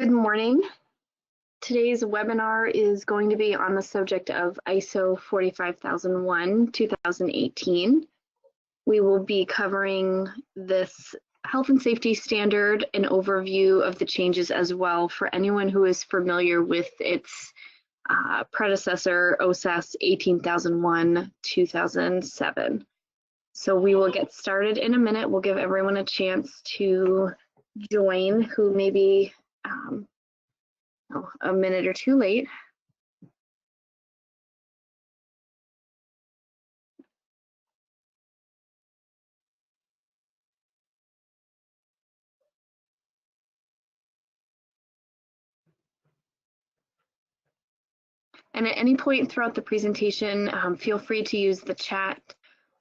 Good morning. Today's webinar is going to be on the subject of ISO 45001 2018. We will be covering this health and safety standard, an overview of the changes as well for anyone who is familiar with its predecessor, OSAS 18001 2007. So we will get started in a minute. We'll give everyone a chance to join who may be a minute or two late. And at any point throughout the presentation, feel free to use the chat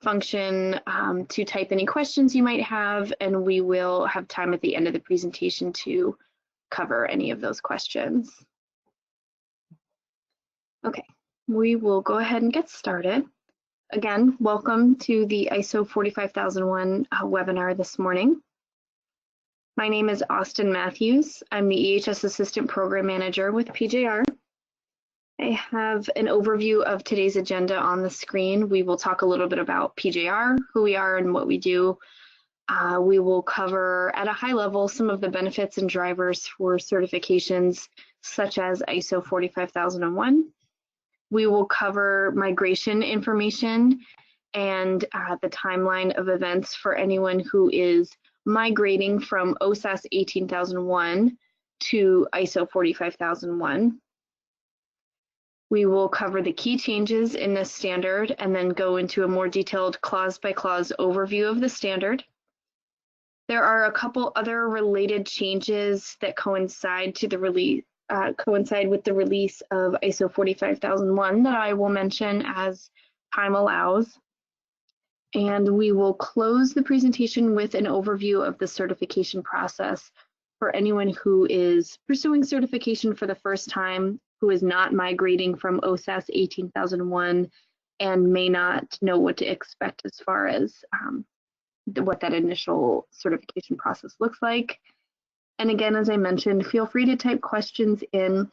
function to type any questions you might have, and we will have time at the end of the presentation to cover any of those questions. Okay, we will go ahead and get started. Again, welcome to the ISO 45001 webinar this morning. My name is Austin Matthews. I'm the EHS Assistant Program Manager with PJR. I have an overview of today's agenda on the screen. We will talk a little bit about PJR, who we are and what we do. We will cover at a high level some of the benefits and drivers for certifications such as ISO 45001. We will cover migration information and the timeline of events for anyone who is migrating from OSAS 18001 to ISO 45001. We will cover the key changes in this standard and then go into a more detailed clause-by-clause overview of the standard. There are a couple other related changes that coincide with the release of ISO 45001 that I will mention as time allows. And we will close the presentation with an overview of the certification process for anyone who is pursuing certification for the first time, who is not migrating from OSAS 18001 and may not know what to expect as far as what that initial certification process looks like. And again, as I mentioned, feel free to type questions in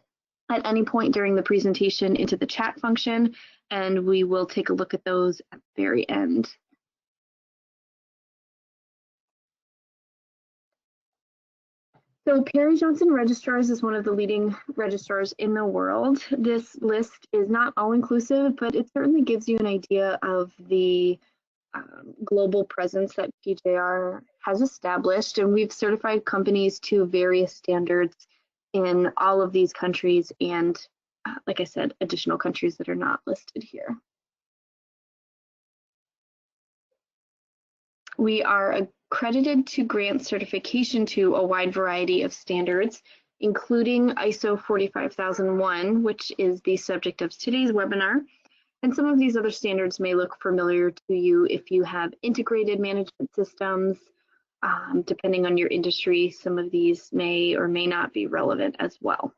at any point during the presentation into the chat function, and we will take a look at those at the very end. So Perry Johnson Registrars is one of the leading registrars in the world. This list is not all-inclusive, but it certainly gives you an idea of the global presence that PJR has established, and we've certified companies to various standards in all of these countries and, like I said, additional countries that are not listed here. We are accredited to grant certification to a wide variety of standards, including ISO 45001, which is the subject of today's webinar. And some of these other standards may look familiar to you if you have integrated management systems. Depending on your industry, some of these may or may not be relevant as well.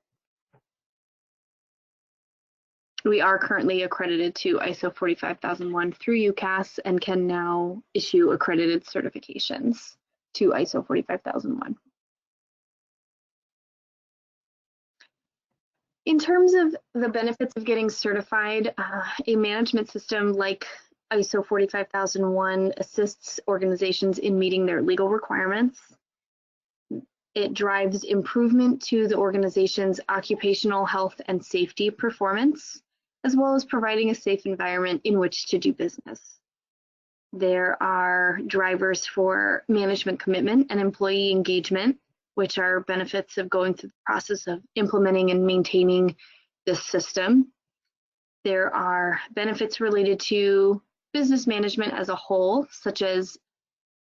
We are currently accredited to ISO 45001 through UCAS and can now issue accredited certifications to ISO 45001. In terms of the benefits of getting certified, a management system like ISO 45001 assists organizations in meeting their legal requirements. It drives improvement to the organization's occupational health and safety performance, as well as providing a safe environment in which to do business. There are drivers for management commitment and employee engagement, which are benefits of going through the process of implementing and maintaining this system. There are benefits related to business management as a whole, such as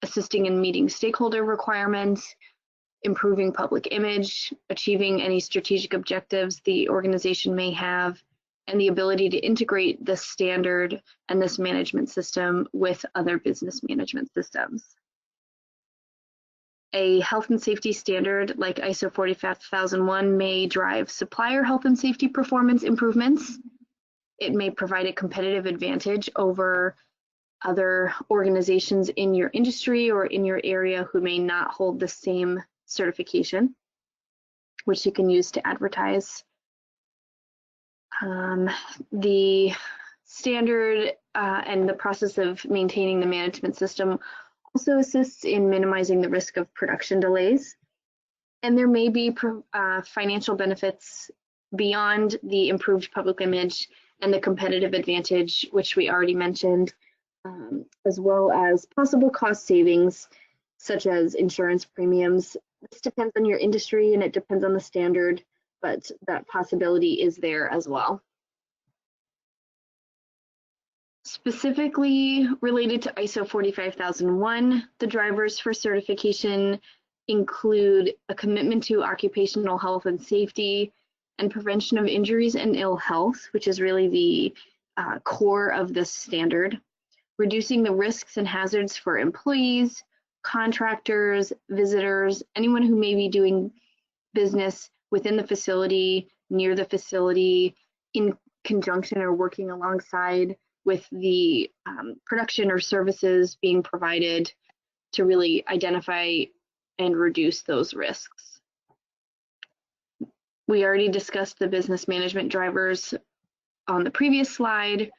assisting in meeting stakeholder requirements, improving public image, achieving any strategic objectives the organization may have, and the ability to integrate this standard and this management system with other business management systems. A health and safety standard like ISO 45001 may drive supplier health and safety performance improvements. It may provide a competitive advantage over other organizations in your industry or in your area who may not hold the same certification. which you can use to advertise. The standard and the process of maintaining the management system also assists in minimizing the risk of production delays. And there may be financial benefits beyond the improved public image and the competitive advantage, which we already mentioned, as well as possible cost savings, such as insurance premiums. This depends on your industry and it depends on the standard, but that possibility is there as well. Specifically related to ISO 45001, the drivers for certification include a commitment to occupational health and safety and prevention of injuries and ill health, which is really the core of this standard, reducing the risks and hazards for employees, contractors, visitors, anyone who may be doing business within the facility, near the facility, in conjunction or working alongside with the production or services being provided to really identify and reduce those risks. We already discussed the business management drivers on the previous slide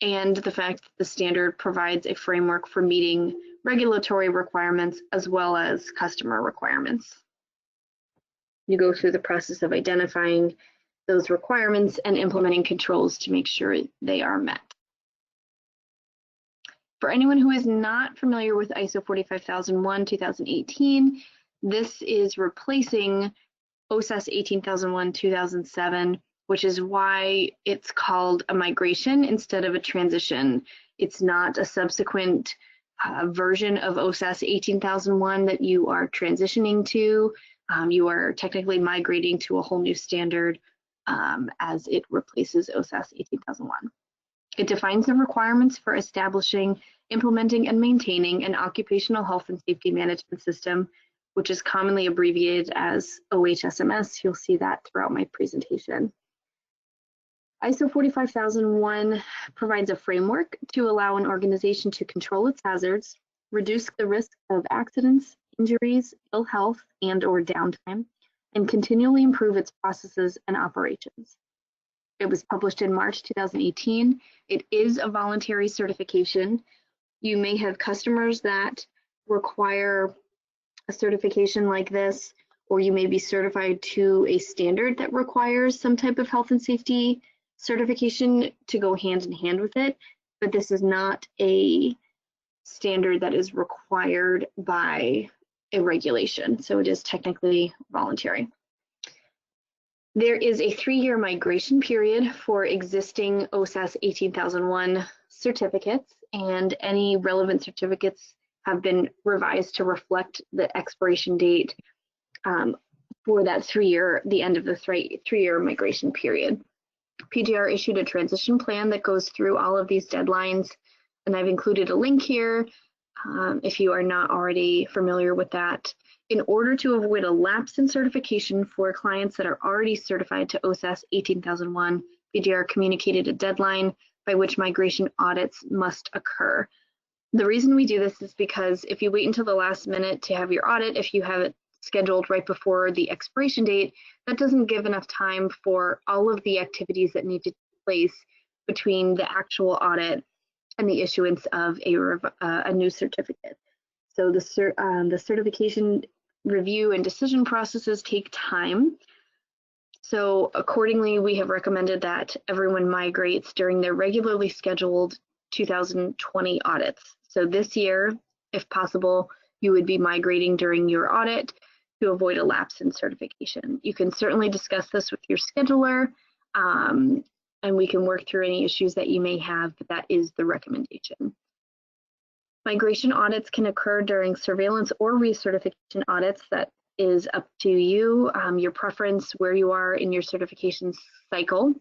and the fact that the standard provides a framework for meeting regulatory requirements as well as customer requirements. You go through the process of identifying those requirements and implementing controls to make sure they are met. For anyone who is not familiar with ISO 45001 2018, this is replacing OSAS 18001 2007, which is why it's called a migration instead of a transition. It's not a subsequent version of OSAS 18001 that you are transitioning to. You are technically migrating to a whole new standard as it replaces OSAS 18001. It defines the requirements for establishing, implementing, and maintaining an occupational health and safety management system, which is commonly abbreviated as OHSMS. You'll see that throughout my presentation. ISO 45001 provides a framework to allow an organization to control its hazards, reduce the risk of accidents, injuries, ill health, and/or downtime, and continually improve its processes and operations. It was published in March 2018. It is a voluntary certification. You may have customers that require a certification like this, or you may be certified to a standard that requires some type of health and safety certification to go hand in hand with it, but this is not a standard that is required by a regulation, so it is technically voluntary. There is a 3-year migration period for existing OSAS 18001 certificates, and any relevant certificates have been revised to reflect the expiration date for that 3-year, the end of the 3-year migration period. PGR issued a transition plan that goes through all of these deadlines, and I've included a link here if you are not already familiar with that. In order to avoid a lapse in certification for clients that are already certified to OSAS 18001, PGR communicated a deadline by which migration audits must occur. The reason we do this is because if you wait until the last minute to have your audit, if you have it scheduled right before the expiration date, that doesn't give enough time for all of the activities that need to take place between the actual audit and the issuance of a new certificate. So the certification review and decision processes take time. So accordingly, we have recommended that everyone migrates during their regularly scheduled 2020 audits. So this year, if possible, you would be migrating during your audit to avoid a lapse in certification. You can certainly discuss this with your scheduler, and we can work through any issues that you may have, but that is the recommendation. Migration audits can occur during surveillance or recertification audits. That is up to you, your preference, where you are in your certification cycle.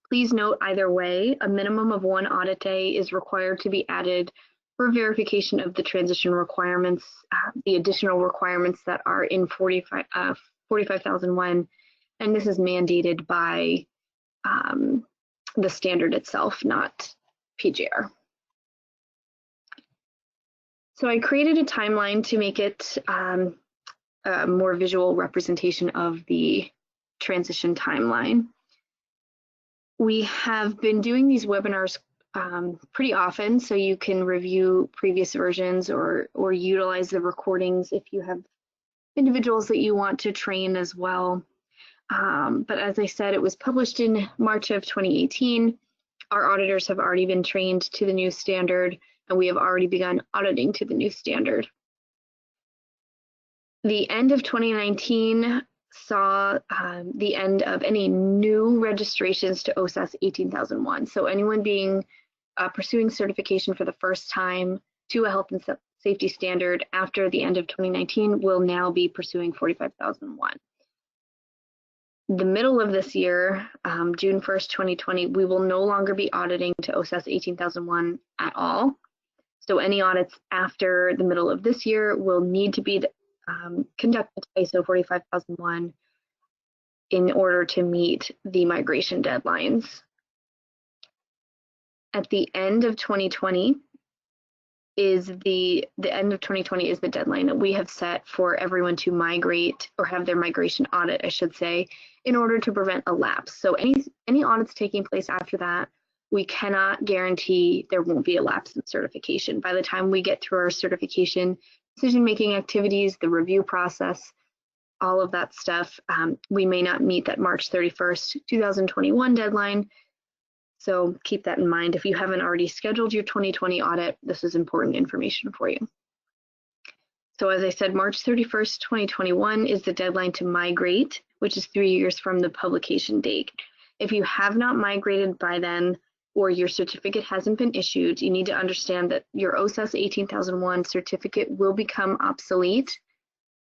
Please note either way, a minimum of 1 audit day is required to be added for verification of the transition requirements, the additional requirements that are in 45001, and this is mandated by the standard itself, not PGR. So I created a timeline to make it a more visual representation of the transition timeline. We have been doing these webinars pretty often, so you can review previous versions or utilize the recordings if you have individuals that you want to train as well. But as I said, it was published in March of 2018. Our auditors have already been trained to the new standard, and we have already begun auditing to the new standard. The end of 2019 saw the end of any new registrations to OSAS 18001. So anyone pursuing certification for the first time to a health and safety standard after the end of 2019 will now be pursuing 45001. The middle of this year, June 1st, 2020, we will no longer be auditing to OSAS 18001 at all. So any audits after the middle of this year will need to be conducted to ISO 45001 in order to meet the migration deadlines. At the end of 2020 is the end of 2020 is the deadline that we have set for everyone to migrate or have their migration audit, I should say, in order to prevent a lapse. So any audits taking place after that, we cannot guarantee there won't be a lapse in certification. By the time we get through our certification decision-making activities, the review process, all of that stuff, we may not meet that March 31st, 2021 deadline. So keep that in mind. If you haven't already scheduled your 2020 audit, this is important information for you. So as I said, March 31st, 2021 is the deadline to migrate, which is 3 years from the publication date. If you have not migrated by then, or your certificate hasn't been issued, you need to understand that your OSAS 18001 certificate will become obsolete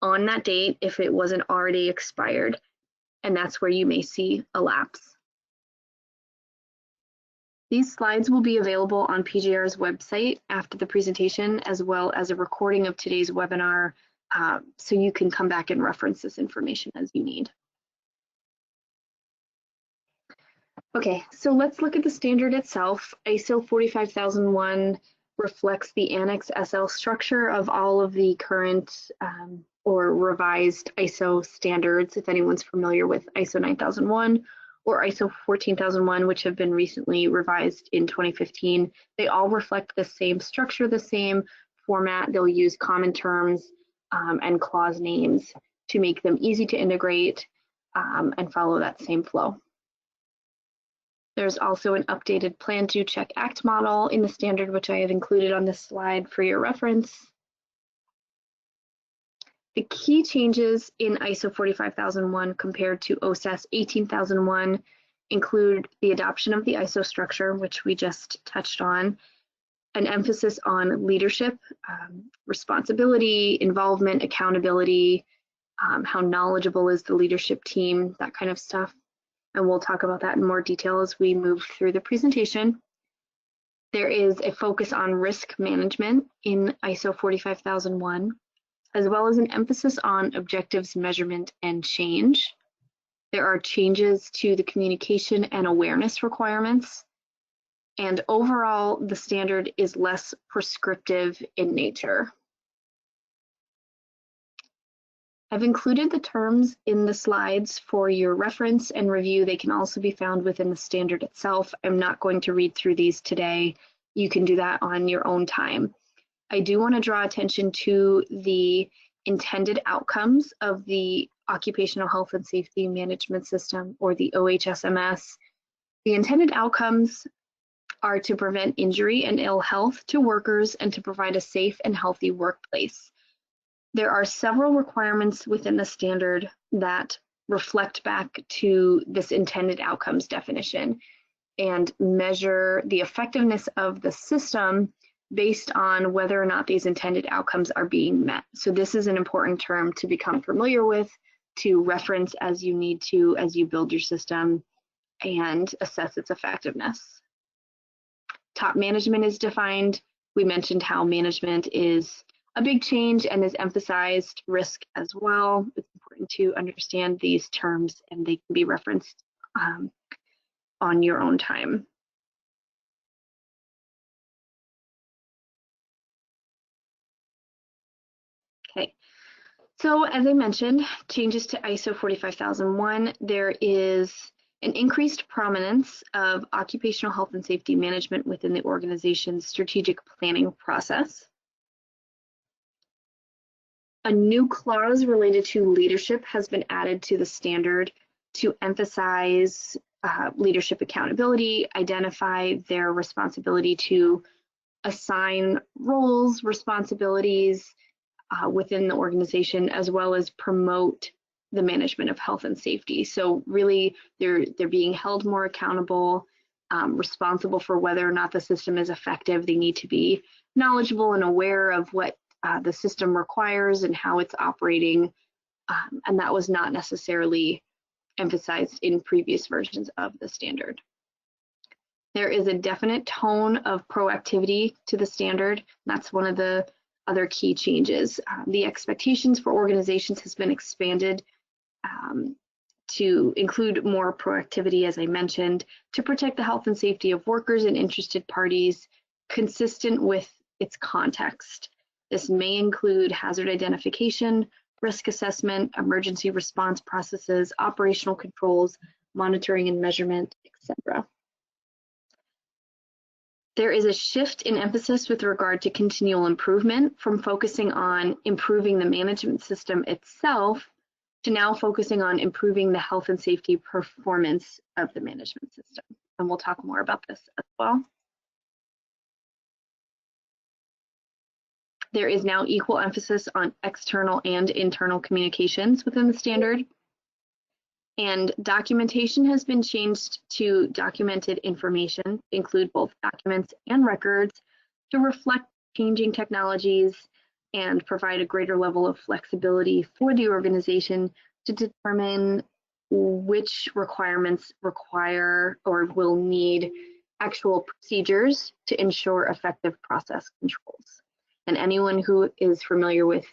on that date if it wasn't already expired, and that's where you may see a lapse. These slides will be available on PGR's website after the presentation, as well as a recording of today's webinar, so you can come back and reference this information as you need. Okay, so let's look at the standard itself. ISO 45001 reflects the Annex SL structure of all of the current or revised ISO standards, if anyone's familiar with ISO 9001 or ISO 14001, which have been recently revised in 2015. They all reflect the same structure, the same format. They'll use common terms and clause names to make them easy to integrate and follow that same flow. There's also an updated Plan, Do, Check, Act model in the standard, which I have included on this slide for your reference. The key changes in ISO 45001 compared to OSAS 18001 include the adoption of the ISO structure, which we just touched on, an emphasis on leadership, responsibility, involvement, accountability, how knowledgeable is the leadership team, that kind of stuff. And we'll talk about that in more detail as we move through the presentation. There is a focus on risk management in ISO 45001, as well as an emphasis on objectives, measurement, and change. There are changes to the communication and awareness requirements. And overall, the standard is less prescriptive in nature. I've included the terms in the slides for your reference and review. They can also be found within the standard itself. I'm not going to read through these today. You can do that on your own time. I do want to draw attention to the intended outcomes of the Occupational Health and Safety Management System, or the OHSMS. The intended outcomes are to prevent injury and ill health to workers and to provide a safe and healthy workplace. There are several requirements within the standard that reflect back to this intended outcomes definition and measure the effectiveness of the system based on whether or not these intended outcomes are being met. So this is an important term to become familiar with, to reference as you need to, as you build your system and assess its effectiveness. Top management is defined. We mentioned how management is a big change and is emphasized risk as well. It's important to understand these terms, and they can be referenced on your own time. Okay, So as I mentioned, changes to ISO 45001, there is an increased prominence of occupational health and safety management within the organization's strategic planning process. A new clause related to leadership has been added to the standard to emphasize leadership accountability, identify their responsibility to assign roles, responsibilities within the organization, as well as promote the management of health and safety. So really, they're being held more accountable, responsible for whether or not the system is effective. They need to be knowledgeable and aware of what the system requires and how it's operating, and that was not necessarily emphasized in previous versions of the standard. There is a definite tone of proactivity to the standard. That's one of the other key changes. The expectations for organizations has been expanded to include more proactivity, as I mentioned, to protect the health and safety of workers and interested parties, consistent with its context. This may include hazard identification, risk assessment, emergency response processes, operational controls, monitoring and measurement, etc. There is a shift in emphasis with regard to continual improvement from focusing on improving the management system itself to now focusing on improving the health and safety performance of the management system. And we'll talk more about this as well. There is now equal emphasis on external and internal communications within the standard. And documentation has been changed to documented information, include both documents and records, to reflect changing technologies and provide a greater level of flexibility for the organization to determine which requirements require or will need actual procedures to ensure effective process controls. And anyone who is familiar with,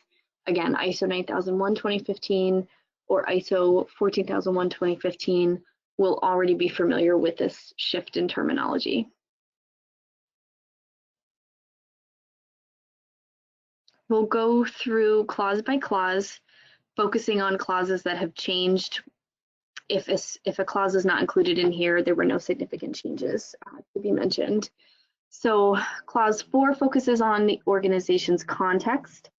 again, ISO 9001 2015 or ISO 14001 2015 will already be familiar with this shift in terminology. We'll go through clause by clause, focusing on clauses that have changed. If a clause is not included in here, there were no significant changes to be mentioned. So clause 4 focuses on the organization's context.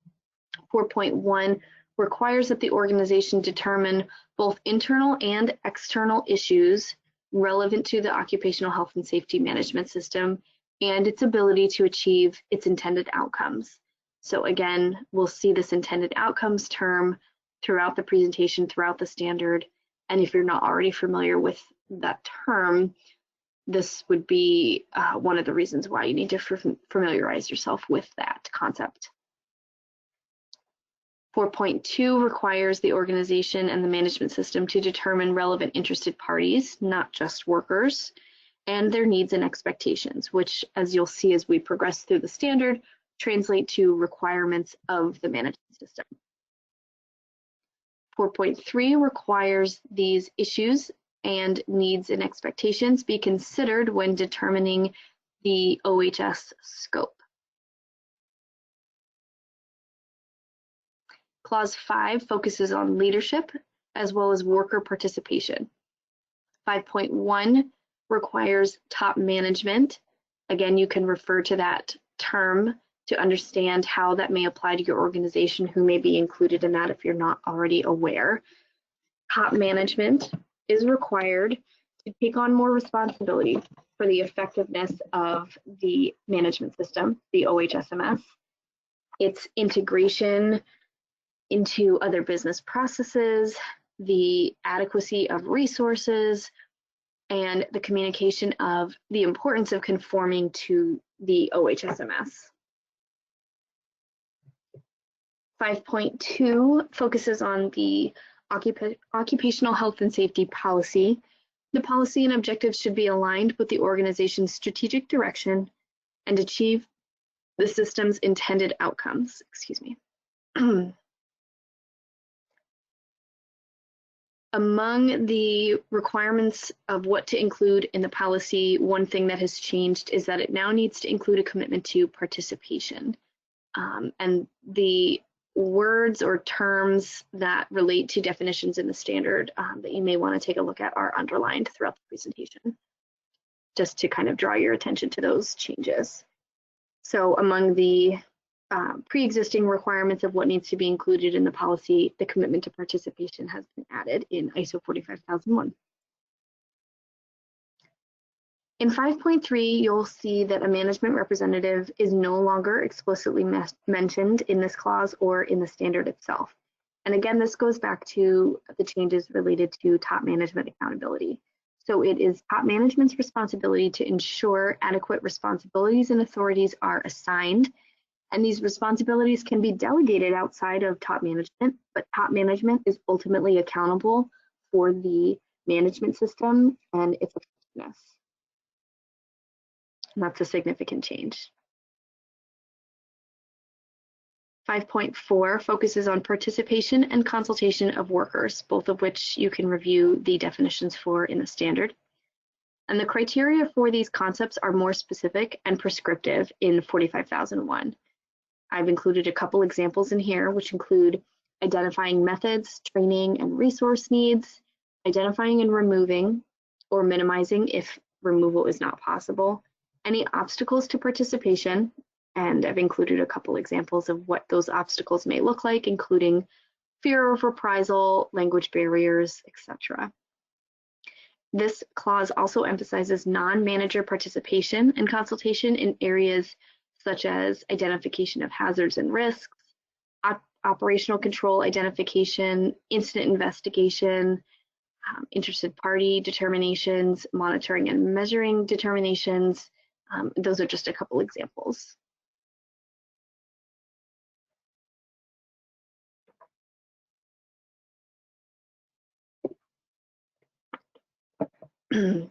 4.1 requires that the organization determine both internal and external issues relevant to the occupational health and safety management system and its ability to achieve its intended outcomes. So again, we'll see this intended outcomes term throughout the presentation, throughout the standard. And if you're not already familiar with that term, this would be one of the reasons why you need to familiarize yourself with that concept. 4.2 requires the organization and the management system to determine relevant interested parties, not just workers, and their needs and expectations, which, as you'll see as we progress through the standard, translate to requirements of the management system. 4.3 requires these issues and needs and expectations be considered when determining the OHS scope. Clause 5 focuses on leadership as well as worker participation. 5.1 requires top management. Again, you can refer to that term to understand how that may apply to your organization, who may be included in that if you're not already aware. Top management is required to take on more responsibility for the effectiveness of the management system, the OHSMS, its integration into other business processes, the adequacy of resources, and the communication of the importance of conforming to the OHSMS. 5.2 focuses on the occupational health and safety policy. The policy and objectives should be aligned with the organization's strategic direction and achieve the system's intended outcomes. Excuse me. Among the requirements of what to include in the policy, one thing that has changed is that it now needs to include a commitment to participation. And the words or terms that relate to definitions in the standard that you may want to take a look at are underlined throughout the presentation, just to kind of draw your attention to those changes. So among the pre-existing requirements of what needs to be included in the policy, the commitment to participation has been added in ISO 45001. In 5.3, you'll see that a management representative is no longer explicitly mentioned in this clause or in the standard itself. And again, this goes back to the changes related to top management accountability. So it is top management's responsibility to ensure adequate responsibilities and authorities are assigned. And these responsibilities can be delegated outside of top management, but top management is ultimately accountable for the management system and its effectiveness. And that's a significant change. 5.4 focuses on participation and consultation of workers, both of which you can review the definitions for in the standard. And the criteria for these concepts are more specific and prescriptive in 45001. I've included a couple examples in here, which include identifying methods, training, and resource needs, identifying and removing or minimizing if removal is not possible, any obstacles to participation, and I've included a couple examples of what those obstacles may look like, including fear of reprisal, language barriers, etc. This clause also emphasizes non-manager participation and consultation in areas such as identification of hazards and risks, operational control identification, incident investigation, interested party determinations, monitoring and measuring determinations. Those are just a couple examples.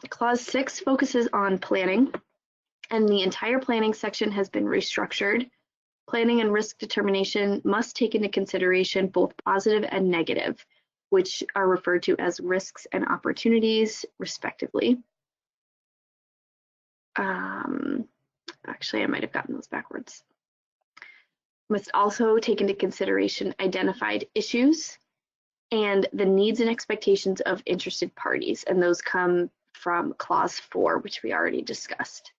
Clause 6 focuses on planning, and the entire planning section has been restructured. Planning and risk determination must take into consideration both positive and negative, which are referred to as risks and opportunities, respectively. Actually, I might have gotten those backwards. Must also take into consideration identified issues and the needs and expectations of interested parties, and those come from clause 4, which we already discussed.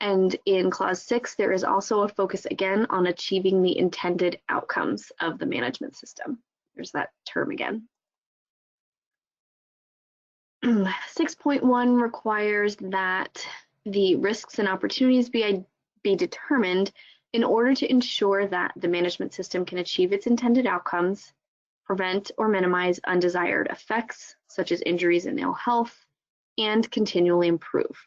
And in clause 6, there is also a focus again on achieving the intended outcomes of the management system. There's that term again. 6.1 requires that the risks and opportunities be determined in order to ensure that the management system can achieve its intended outcomes, prevent or minimize undesired effects, such as injuries and ill health, and continually improve.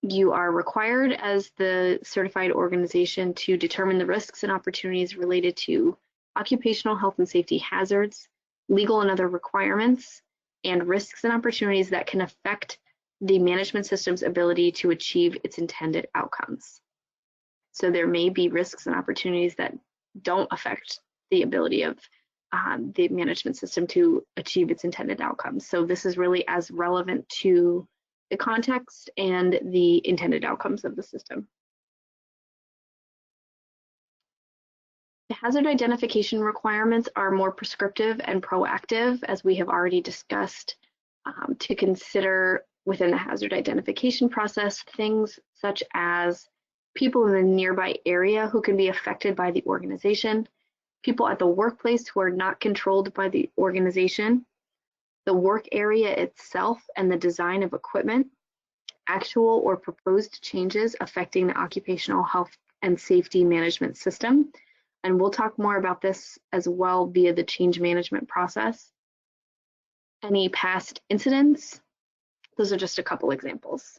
You are required as the certified organization to determine the risks and opportunities related to occupational health and safety hazards, legal and other requirements, and risks and opportunities that can affect the management system's ability to achieve its intended outcomes. So there may be risks and opportunities that don't affect the ability of the management system to achieve its intended outcomes. So this is really as relevant to the context and the intended outcomes of the system. The hazard identification requirements are more prescriptive and proactive, as we have already discussed, to consider within the hazard identification process things such as people in the nearby area who can be affected by the organization, people at the workplace who are not controlled by the organization, the work area itself and the design of equipment, actual or proposed changes affecting the occupational health and safety management system. And we'll talk more about this as well via the change management process. Any past incidents, those are just a couple examples.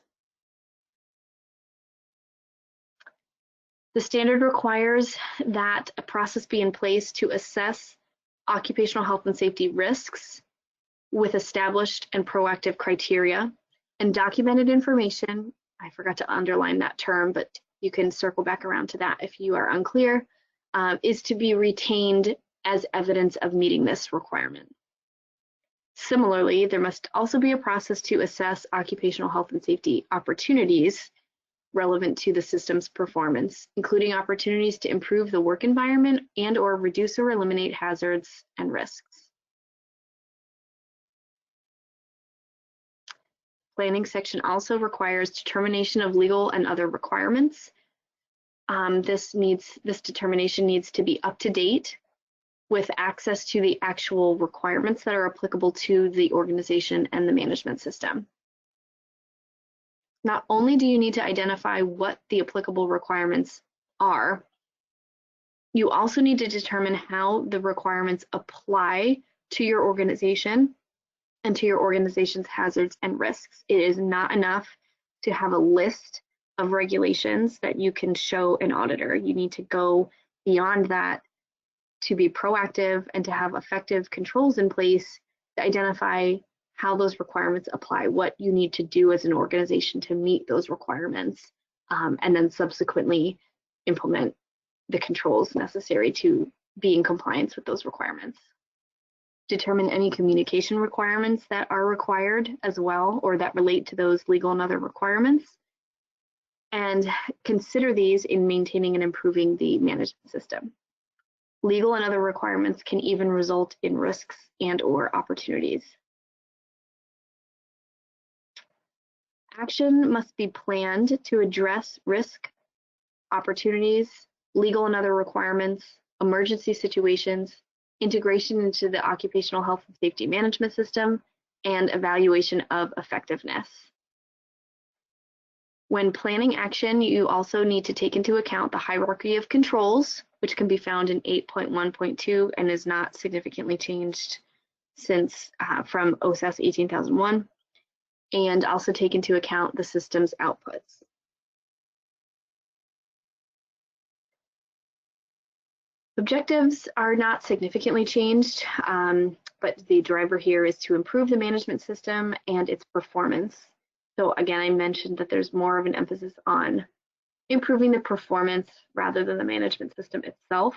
The standard requires that a process be in place to assess occupational health and safety risks with established and proactive criteria and documented information. I forgot to underline that term, but you can circle back around to that if you are unclear, is to be retained as evidence of meeting this requirement. Similarly, there must also be a process to assess occupational health and safety opportunities relevant to the system's performance, including opportunities to improve the work environment and/or reduce or eliminate hazards and risks. Planning section also requires determination of legal and other requirements. This determination needs to be up to date with access to the actual requirements that are applicable to the organization and the management system. Not only do you need to identify what the applicable requirements are, you also need to determine how the requirements apply to your organization and to your organization's hazards and risks. It is not enough to have a list of regulations that you can show an auditor. You need to go beyond that to be proactive and to have effective controls in place to identify how those requirements apply, what you need to do as an organization to meet those requirements, and then subsequently implement the controls necessary to be in compliance with those requirements. Determine any communication requirements that are required as well, or that relate to those legal and other requirements, and consider these in maintaining and improving the management system. Legal and other requirements can even result in risks and/or opportunities. Action must be planned to address risk, opportunities, legal and other requirements, emergency situations, integration into the occupational health and safety management system, and evaluation of effectiveness. When planning action, you also need to take into account the hierarchy of controls, which can be found in 8.1.2 and is not significantly changed since from OSAS 18001, and also take into account the system's outputs. Objectives are not significantly changed, but the driver here is to improve the management system and its performance. So again, I mentioned that there's more of an emphasis on improving the performance rather than the management system itself.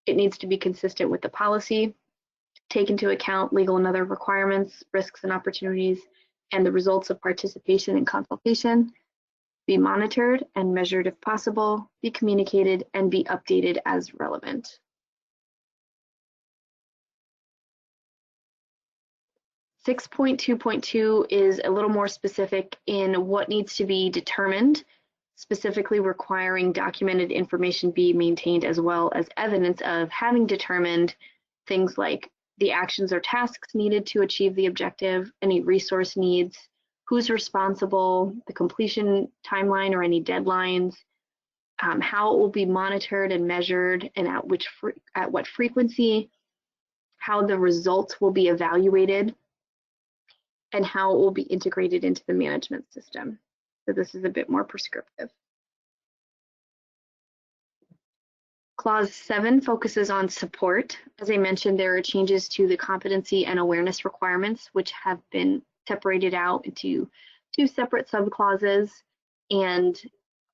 It needs to be consistent with the policy, take into account legal and other requirements, risks and opportunities, and the results of participation and consultation, be monitored and measured if possible, be communicated, and be updated as relevant. Six 6.2.2 is a little more specific in what needs to be determined, specifically requiring documented information be maintained as well as evidence of having determined things like the actions or tasks needed to achieve the objective, any resource needs, who's responsible, the completion timeline or any deadlines, how it will be monitored and measured, and at what frequency, how the results will be evaluated, and how it will be integrated into the management system. So this is a bit more prescriptive. Clause 7 focuses on support. As I mentioned, there are changes to the competency and awareness requirements, which have been separated out into 2 separate subclauses, and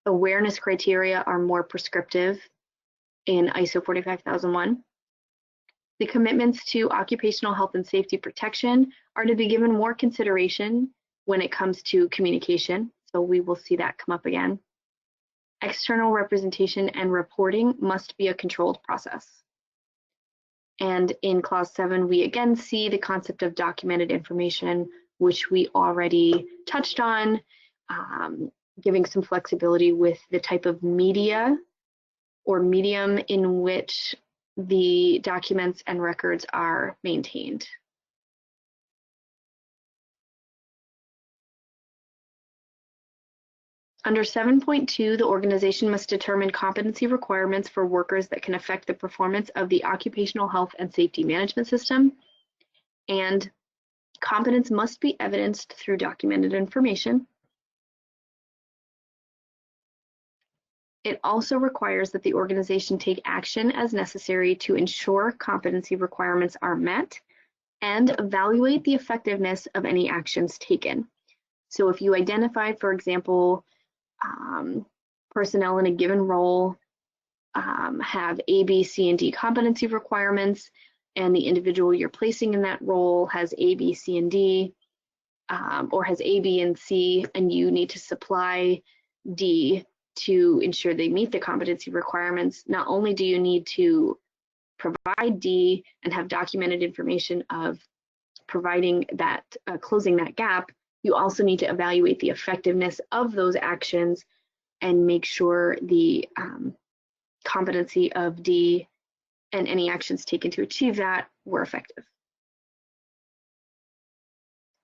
awareness criteria are more prescriptive in ISO 45001. The commitments to occupational health and safety protection are to be given more consideration when it comes to communication, so we will see that come up again. External representation and reporting must be a controlled process. And in clause 7, we again see the concept of documented information, which we already touched on, giving some flexibility with the type of media or medium in which the documents and records are maintained. Under 7.2, the organization must determine competency requirements for workers that can affect the performance of the occupational health and safety management system, and competence must be evidenced through documented information. It also requires that the organization take action as necessary to ensure competency requirements are met and evaluate the effectiveness of any actions taken. So if you identify, for example, personnel in a given role have A, B, C, and D competency requirements, and the individual you're placing in that role has A, B, C, and D, or has A, B, and C, and you need to supply D to ensure they meet the competency requirements, not only do you need to provide D and have documented information of providing that, closing that gap, you also need to evaluate the effectiveness of those actions and make sure the competency of D and any actions taken to achieve that were effective.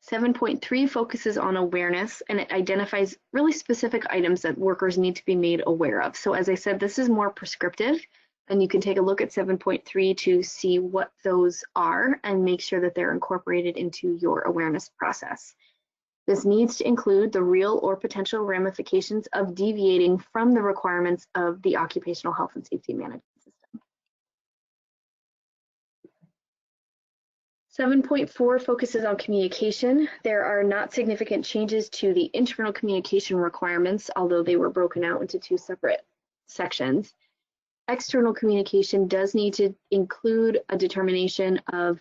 7.3 focuses on awareness, and it identifies really specific items that workers need to be made aware of. So as I said, this is more prescriptive, and you can take a look at 7.3 to see what those are and make sure that they're incorporated into your awareness process. This needs to include the real or potential ramifications of deviating from the requirements of the occupational health and safety management system. 7.4 focuses on communication. There are not significant changes to the internal communication requirements, although they were broken out into two separate sections. External communication does need to include a determination of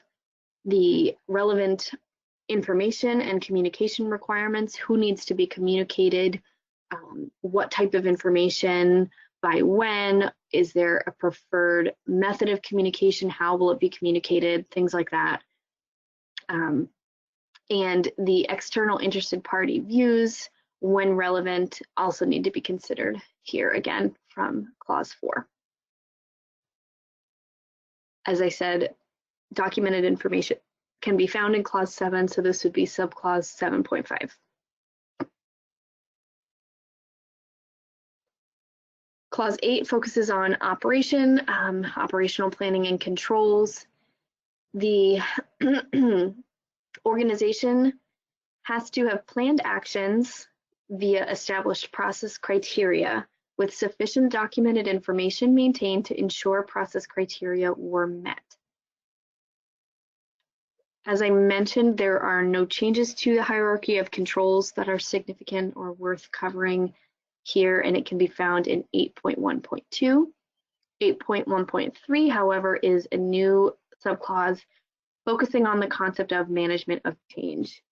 the relevant information and communication requirements, who needs to be communicated, what type of information, by when, is there a preferred method of communication, how will it be communicated, things like that. And the external interested party views, when relevant, also need to be considered here again from clause 4. As I said, documented information can be found in clause 7, so this would be subclause 7.5. Clause 8 focuses on operational planning and controls. The organization has to have planned actions via established process criteria with sufficient documented information maintained to ensure process criteria were met. As I mentioned, there are no changes to the hierarchy of controls that are significant or worth covering here, and it can be found in 8.1.2. 8.1.3, however, is a new subclause focusing on the concept of management of change.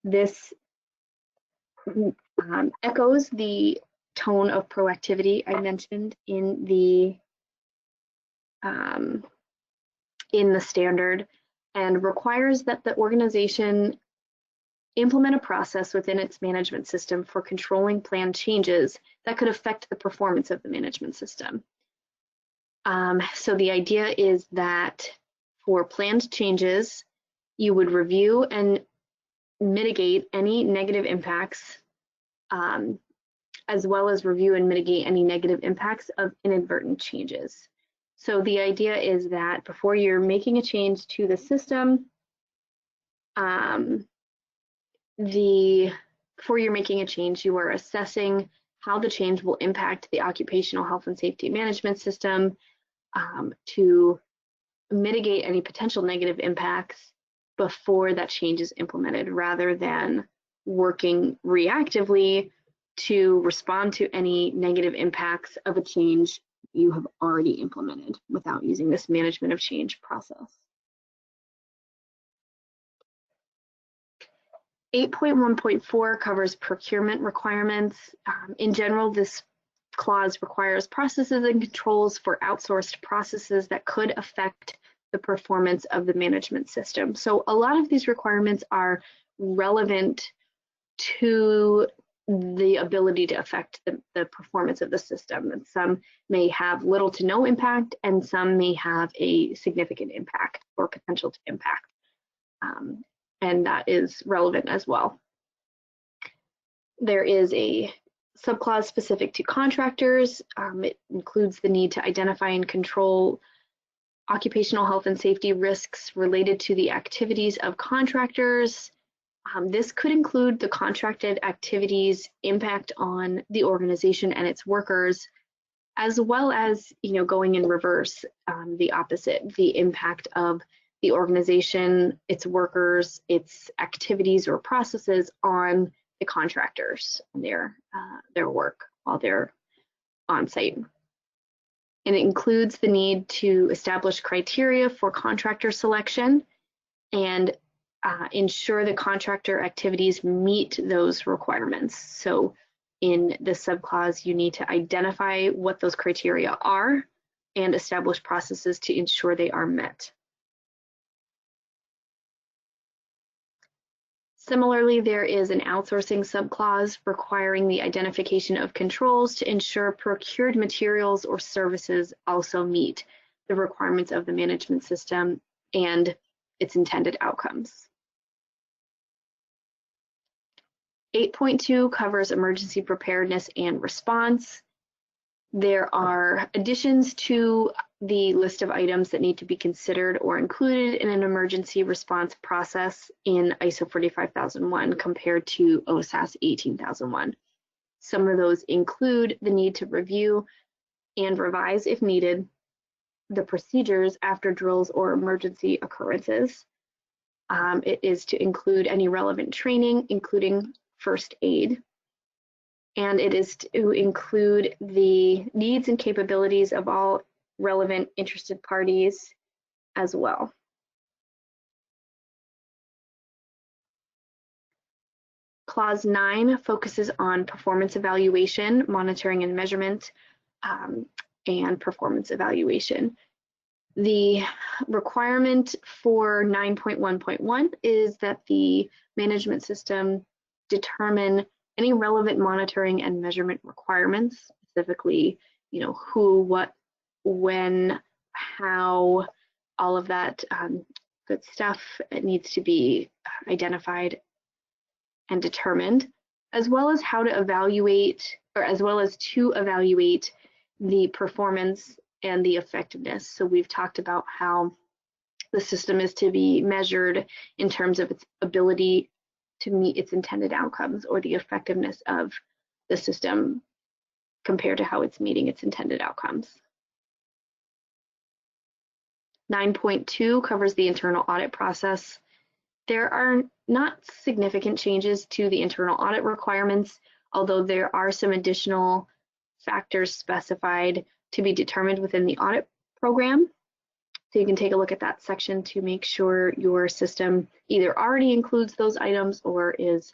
This echoes the tone of proactivity I mentioned in the standard, and requires that the organization implement a process within its management system for controlling planned changes that could affect the performance of the management system. So the idea is that for planned changes, you would review and mitigate any negative impacts, as well as review and mitigate any negative impacts of inadvertent changes. So the idea is that before you're making a change to the system, before you're making a change, you are assessing how the change will impact the occupational health and safety management system to mitigate any potential negative impacts before that change is implemented, rather than working reactively to respond to any negative impacts of a change you have already implemented without using this management of change process. 8.1.4 covers procurement requirements. In general, this clause requires processes and controls for outsourced processes that could affect the performance of the management system. So a lot of these requirements are relevant to the ability to affect the performance of the system. And some may have little to no impact, and some may have a significant impact or potential to impact. And that is relevant as well. There is a subclause specific to contractors. It includes the need to identify and control occupational health and safety risks related to the activities of contractors. This could include the contracted activities' impact on the organization and its workers, as well as, going in reverse, the opposite, the impact of the organization, its workers, its activities or processes on the contractors and their work while they're on site. And it includes the need to establish criteria for contractor selection and ensure the contractor activities meet those requirements. So in the subclause, you need to identify what those criteria are and establish processes to ensure they are met. Similarly, there is an outsourcing subclause requiring the identification of controls to ensure procured materials or services also meet the requirements of the management system and its intended outcomes. 8.2 covers emergency preparedness and response. There are additions to the list of items that need to be considered or included in an emergency response process in ISO 45001 compared to OSAS 18001. Some of those include the need to review and revise, if needed, the procedures after drills or emergency occurrences. It is to include any relevant training, including first aid. And it is to include the needs and capabilities of all relevant interested parties as well. Clause 9 focuses on performance evaluation, monitoring and measurement, and performance evaluation. The requirement for 9.1.1 is that the management system determine any relevant monitoring and measurement requirements, specifically, who, what, when, how, all of that good stuff. It needs to be identified and determined, as well as how to evaluate, or as well as to evaluate the performance and the effectiveness. So we've talked about how the system is to be measured in terms of its ability to meet its intended outcomes, or the effectiveness of the system compared to how it's meeting its intended outcomes. 9.2 covers the internal audit process. There are not significant changes to the internal audit requirements, although there are some additional factors specified to be determined within the audit program. So you can take a look at that section to make sure your system either already includes those items or is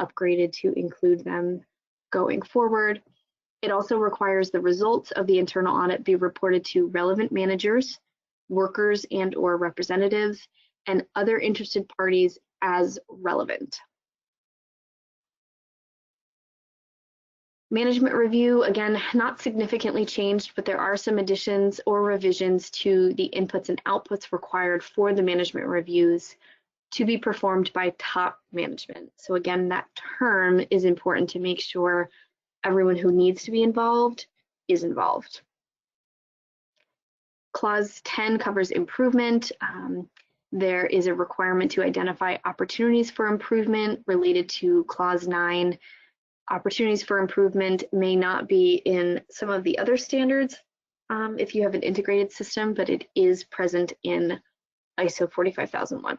upgraded to include them going forward. It also requires the results of the internal audit be reported to relevant managers, workers and/or representatives, and other interested parties as relevant. Management review, again, not significantly changed, but there are some additions or revisions to the inputs and outputs required for the management reviews to be performed by top management. So again, that term is important to make sure everyone who needs to be involved is involved. Clause 10 covers improvement. There is a requirement to identify opportunities for improvement related to Clause 9. Opportunities for improvement may not be in some of the other standards if you have an integrated system, but it is present in ISO 45001.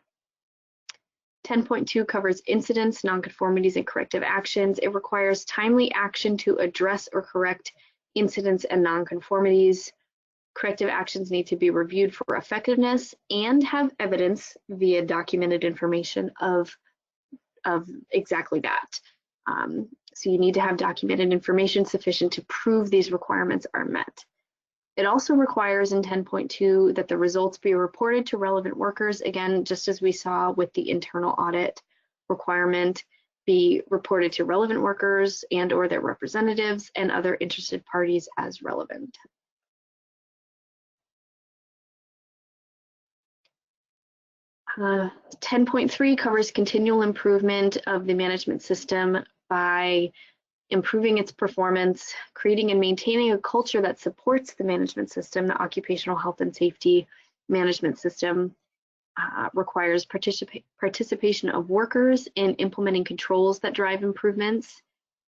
10.2 covers incidents, nonconformities, and corrective actions. It requires timely action to address or correct incidents and nonconformities. Corrective actions need to be reviewed for effectiveness and have evidence via documented information of exactly that. So you need to have documented information sufficient to prove these requirements are met. It also requires in 10.2 that the results be reported to relevant workers, again, just as we saw with the internal audit requirement, be reported to relevant workers and/or their representatives and other interested parties as relevant. Uh, 10.3 covers continual improvement of the management system by improving its performance, creating and maintaining a culture that supports the management system. The occupational health and safety management system requires participation of workers in implementing controls that drive improvements,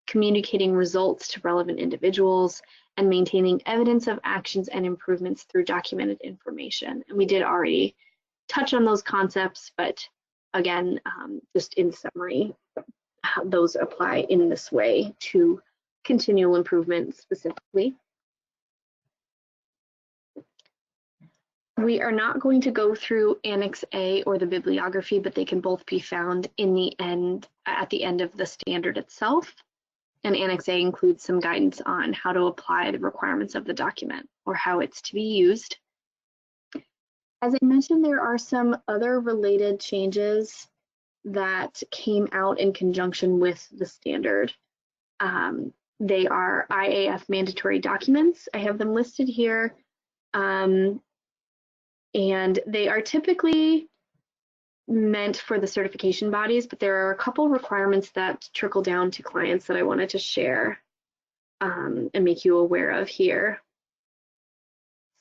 communicating results to relevant individuals, and maintaining evidence of actions and improvements through documented information. And we did already touch on those concepts, but again, just in summary, how those apply in this way to continual improvement specifically. We are not going to go through Annex A or the bibliography, but they can both be found in the end, at the end of the standard itself. and Annex A includes some guidance on how to apply the requirements of the document or how it's to be used. As I mentioned, there are some other related changes that came out in conjunction with the standard. They are IAF mandatory documents. I have them listed here, and they are typically meant for the certification bodies, but there are a couple requirements that trickle down to clients that I wanted to share and make you aware of here.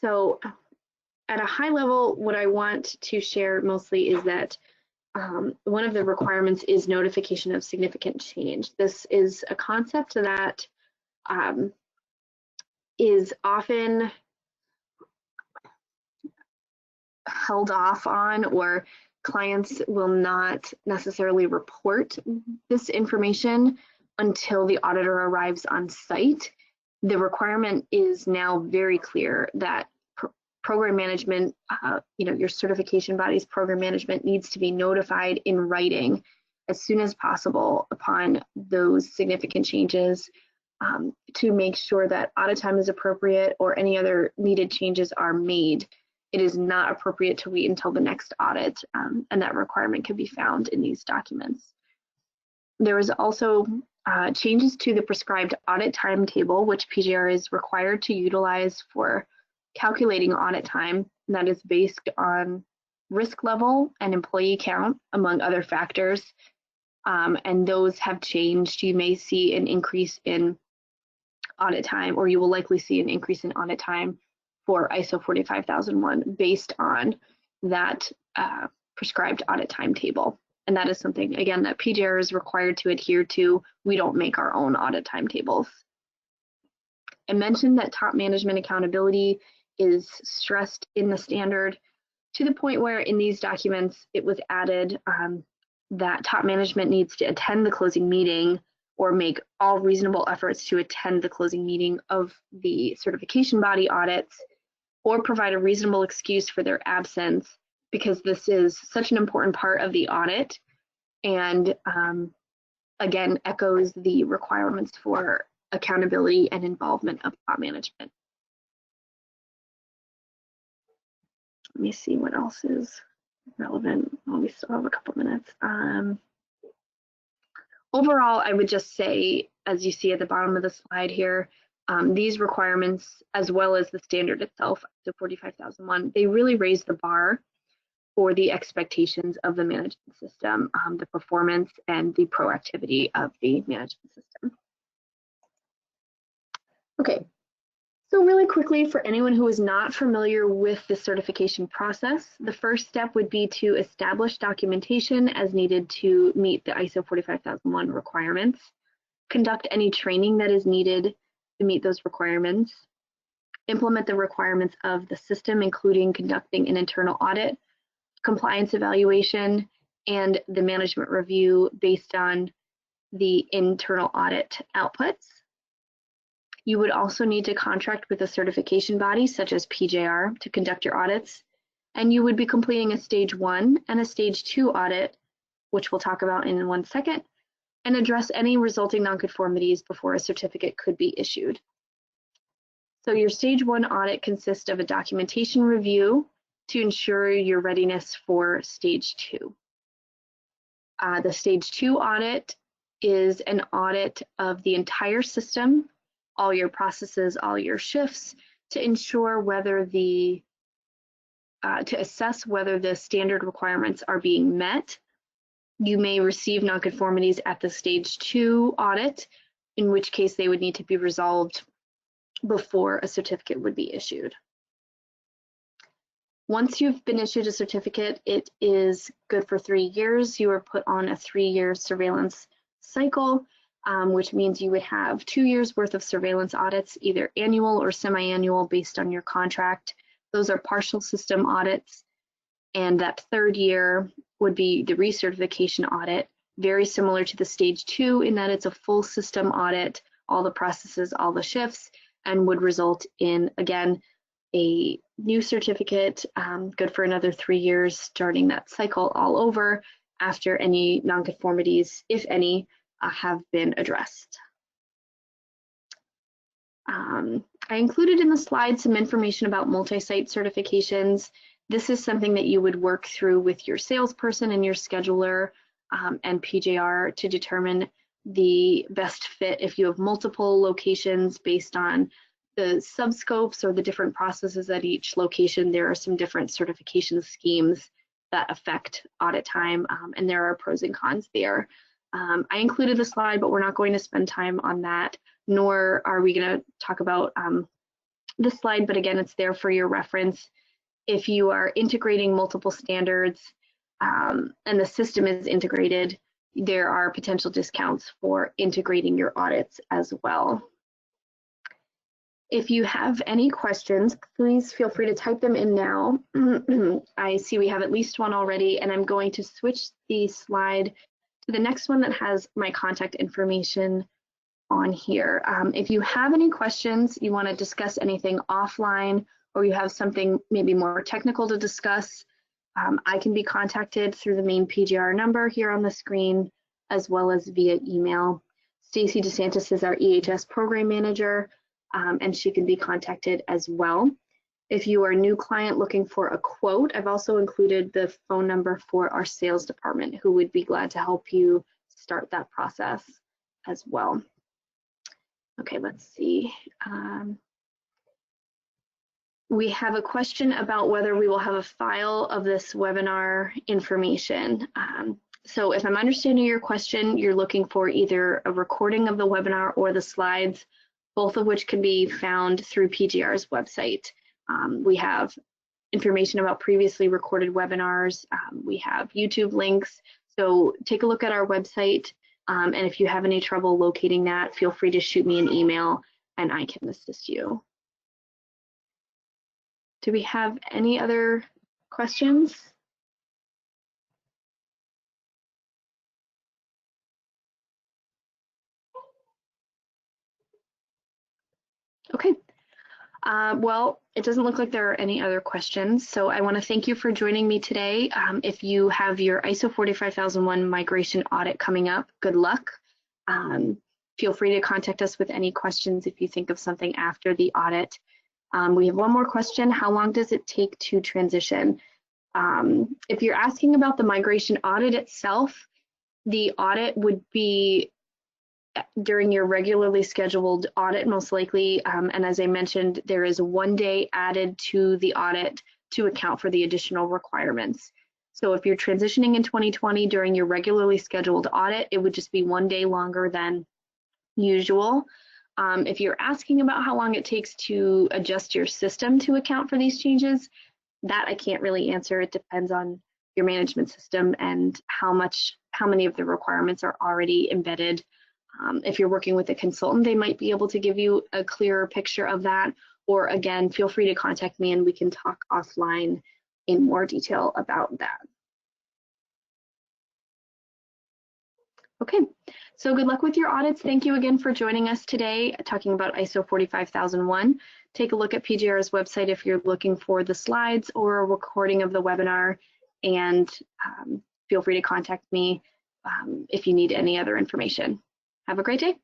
So at a high level, what I want to share mostly is that one of the requirements is notification of significant change. This is a concept that is often held off on, or clients will not necessarily report this information until the auditor arrives on site. The requirement is now very clear that program management, your certification body's program management needs to be notified in writing as soon as possible upon those significant changes to make sure that audit time is appropriate or any other needed changes are made. It is not appropriate to wait until the next audit, and that requirement can be found in these documents. There is also changes to the prescribed audit timetable, which PJR is required to utilize for calculating audit time, and that is based on risk level and employee count, among other factors, and those have changed. You may see an increase in audit time, or you will likely see an increase in audit time for ISO 45001 based on that prescribed audit timetable. And that is something, again, that PJR is required to adhere to. We don't make our own audit timetables. I mentioned that top management accountability is stressed in the standard to the point where in these documents it was added that top management needs to attend the closing meeting or make all reasonable efforts to attend the closing meeting of the certification body audits, or provide a reasonable excuse for their absence, because this is such an important part of the audit and again echoes the requirements for accountability and involvement of top management. Let me see what else is relevant. Oh, we still have a couple minutes. Overall, I would just say, as you see at the bottom of the slide here, these requirements, as well as the standard itself, the 45001, they really raise the bar for the expectations of the management system, the performance and the proactivity of the management system. Okay, so really quickly, for anyone who is not familiar with the certification process, the first step would be to establish documentation as needed to meet the ISO 45001 requirements, conduct any training that is needed to meet those requirements, implement the requirements of the system, including conducting an internal audit, compliance evaluation, and the management review based on the internal audit outputs. You would also need to contract with a certification body such as PJR to conduct your audits, and you would be completing a stage 1 and a stage 2 audit, which we'll talk about in 1 second, and address any resulting nonconformities before a certificate could be issued. So your stage 1 audit consists of a documentation review to ensure your readiness for stage 2. The stage 2 audit is an audit of the entire system, all your processes, all your shifts, to ensure whether to assess whether the standard requirements are being met. You may receive nonconformities at the stage 2 audit, in which case they would need to be resolved before a certificate would be issued. Once you've been issued a certificate, it is good for 3 years. You are put on a 3-year surveillance cycle, which means you would have 2 years worth of surveillance audits, either annual or semi-annual based on your contract. Those are partial system audits. And that 3rd year would be the recertification audit, very similar to the stage 2 in that it's a full system audit, all the processes, all the shifts, and would result in, again, a new certificate, good for another 3 years, starting that cycle all over after any nonconformities, if any, have been addressed. I included in the slide some information about multi-site certifications. This is something that you would work through with your salesperson and your scheduler and PJR to determine the best fit if you have multiple locations based on the subscopes or the different processes at each location. There are some different certification schemes that affect audit time, and there are pros and cons there. I included the slide, but we're not going to spend time on that, nor are we going to talk about this slide, but again, it's there for your reference. If you are integrating multiple standards and the system is integrated, there are potential discounts for integrating your audits as well. If you have any questions, please feel free to type them in now. I see we have at least one already, and I'm going to switch the slide to the next one that has my contact information on here. If you have any questions, you want to discuss anything offline, or you have something maybe more technical to discuss, I can be contacted through the main PGR number here on the screen, as well as via email. Stacy DeSantis is our EHS program manager, and she can be contacted as well. If you are a new client looking for a quote, I've also included the phone number for our sales department, who would be glad to help you start that process as well. Okay, let's see. We have a question about whether we will have a file of this webinar information. So if I'm understanding your question, you're looking for either a recording of the webinar or the slides, both of which can be found through PGR's website. We have information about previously recorded webinars. We have YouTube links. So take a look at our website. And if you have any trouble locating that, feel free to shoot me an email and I can assist you. Do we have any other questions? Okay. Well, it doesn't look like there are any other questions, so I want to thank you for joining me today. If you have your ISO 45001 migration audit coming up, good luck. Feel free to contact us with any questions if you think of something after the audit. We have one more question. How long does it take to transition? If you're asking about the migration audit itself, the audit would be during your regularly scheduled audit, most likely, and as I mentioned, there is 1 day added to the audit to account for the additional requirements. So if you're transitioning in 2020 during your regularly scheduled audit, it would just be 1 day longer than usual. If you're asking about how long it takes to adjust your system to account for these changes, that I can't really answer. It depends on your management system and how many of the requirements are already embedded. If you're working with a consultant, they might be able to give you a clearer picture of that. Or again, feel free to contact me and we can talk offline in more detail about that. Okay, so good luck with your audits. Thank you again for joining us today, talking about ISO 45001. Take a look at PGR's website if you're looking for the slides or a recording of the webinar, and feel free to contact me if you need any other information. Have a great day.